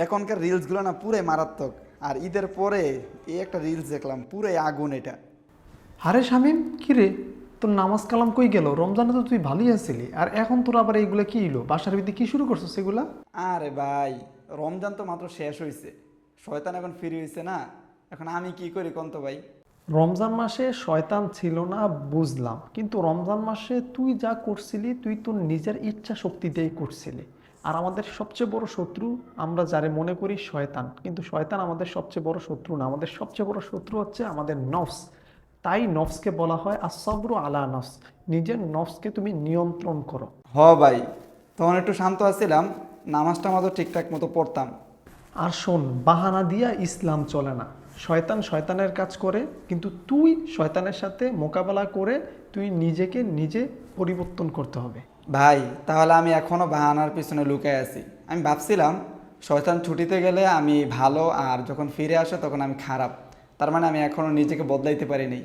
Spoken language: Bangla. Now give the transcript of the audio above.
এখনকার রিলসগুলো না পুরাই মারাত্মক। আর ঈদের পরে এই একটা রিলস দেখলাম, পুরাই আগুন এটা। আরে শামিম, কি রে, তোর নামাজ কালাম কই গেল? রমজানে তো তুই ভালোই আছিলি, আর এখন তোর আবার এইগুলা কি হইলো? বাসার ভিতরে কি শুরু করছো সেগুলা? আরে ভাই, রমজান তো মাত্র শেষ হয়েছে, শয়তান এখন ফিরে হয়েছে না। এখন আমি কি করি কন্ত ভাই? রমজান মাসে শয়তান ছিল না, বুঝলাম, কিন্তু রমজান মাসে তুই যা করছিলি তুই তোর নিজের ইচ্ছা শক্তি দিয়েই করছিলি। আর আমাদের সবচেয়ে বড় শত্রু আমরা যারে মনে করি শয়তান, কিন্তু শয়তান আমাদের সবচেয়ে বড় শত্রু না, আমাদের সবচেয়ে বড় শত্রু হচ্ছে আমাদের নফস। তাই নফসকে বলা হয় আসাবরু আলা নফস। নিজের নফসকে তুমি নিয়ন্ত্রণ করো। হ ভাই, তখন একটু শান্ত আছিলাম, নামাজটা মতো ঠিকঠাক মতো পড়তাম। আর শোন, বাহানা দিয়া ইসলাম চলে না। শয়তান শয়তানের কাজ করে, কিন্তু তুই শয়তানের সাথে মোকাবেলা করে তুই নিজেকে নিজে পরিবর্তন করতে হবে। ভাই, তাহলে আমি এখনো বাহানার পিছনে লুকায় আছি। আমি ভাবছিলাম শয়তান ছুটিতে গেলে আমি ভালো, আর যখন ফিরে আসে তখন আমি খারাপ। তার মানে আমি এখনো নিজেকে বদলাইতে পারিনি।